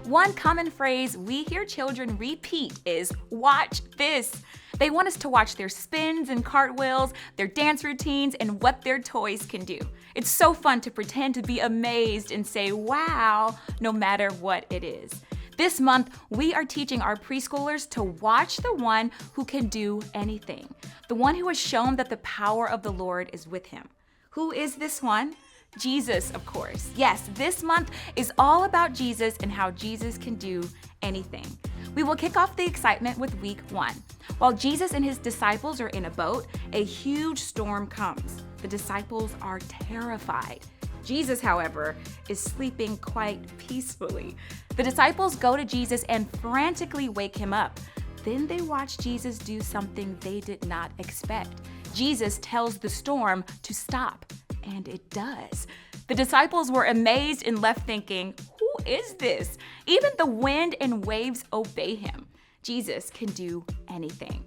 One common phrase we hear children repeat is, "Watch this." They want us to watch their spins and cartwheels, their dance routines, and what their toys can do. It's so fun to pretend to be amazed and say, "Wow," no matter what it is. This month, we are teaching our preschoolers to watch the one who can do anything, the one who has shown that the power of the Lord is with him. Who is this one? Jesus, of course. Yes, this month is all about Jesus and how Jesus can do anything. We will kick off the excitement with week 1. While Jesus and his disciples are in a boat, a huge storm comes. The disciples are terrified. Jesus, however, is sleeping quite peacefully. The disciples go to Jesus and frantically wake him up. Then they watch Jesus do something they did not expect. Jesus tells the storm to stop, and it does. The disciples were amazed and left thinking, "Who is this? Even the wind and waves obey him." Jesus can do anything.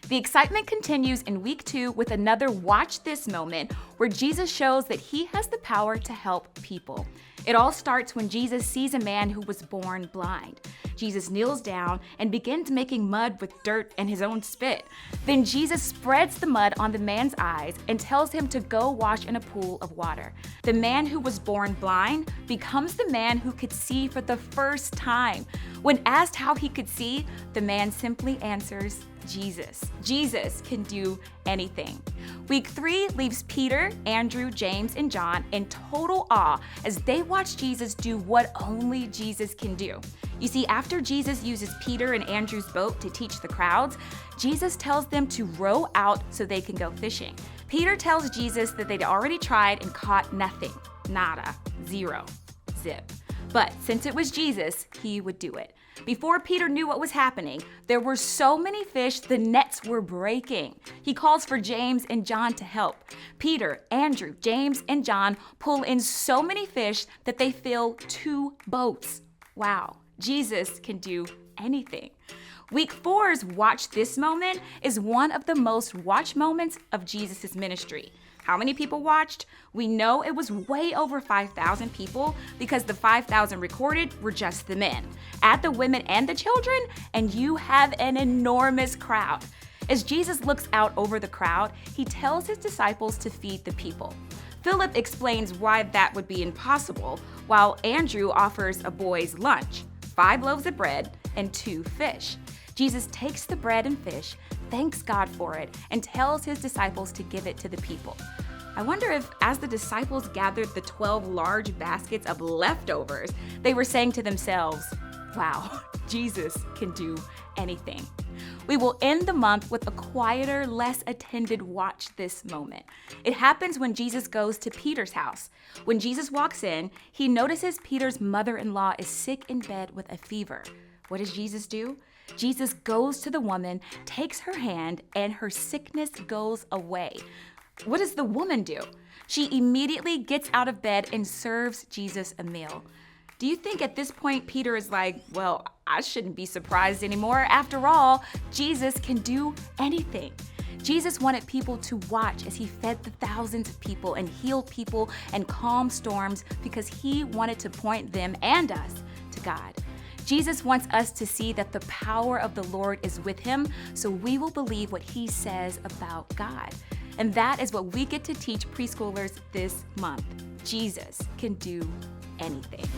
The excitement continues in week 2 with another watch this moment where Jesus shows that he has the power to help people. It all starts when Jesus sees a man who was born blind. Jesus kneels down and begins making mud with dirt and his own spit. Then Jesus spreads the mud on the man's eyes and tells him to go wash in a pool of water. The man who was born blind becomes the man who could see for the first time. When asked how he could see, the man simply answers, Jesus. Jesus can do anything. Week 3 leaves Peter, Andrew, James, and John in total awe as they watch Jesus do what only Jesus can do. You see, after Jesus uses Peter and Andrew's boat to teach the crowds, Jesus tells them to row out so they can go fishing. Peter tells Jesus that they'd already tried and caught nothing. Nada. Zero. Zip. But since it was Jesus, he would do it. Before Peter knew what was happening, there were so many fish the nets were breaking. He calls for James and John to help. Peter, Andrew, James, and John pull in so many fish that they fill 2 boats. Wow, Jesus can do anything. Week 4's Watch This moment is one of the most watched moments of Jesus' ministry. How many people watched? We know it was way over 5,000 people because the 5,000 recorded were just the men. Add the women and the children, and you have an enormous crowd. As Jesus looks out over the crowd, he tells his disciples to feed the people. Philip explains why that would be impossible, while Andrew offers a boy's lunch, 5 loaves of bread and 2 fish. Jesus takes the bread and fish, thanks God for it, and tells his disciples to give it to the people. I wonder if, as the disciples gathered the 12 large baskets of leftovers, they were saying to themselves, "Wow, Jesus can do anything." We will end the month with a quieter, less attended watch this moment. It happens when Jesus goes to Peter's house. When Jesus walks in, he notices Peter's mother-in-law is sick in bed with a fever. What does Jesus do? Jesus goes to the woman, takes her hand, and her sickness goes away. What does the woman do? She immediately gets out of bed and serves Jesus a meal. Do you think at this point Peter is like, "Well, I shouldn't be surprised anymore. After all, Jesus can do anything." Jesus wanted people to watch as he fed the thousands of people and healed people and calmed storms because he wanted to point them and us to God. Jesus wants us to see that the power of the Lord is with him, so we will believe what he says about God. And that is what we get to teach preschoolers this month. Jesus can do anything.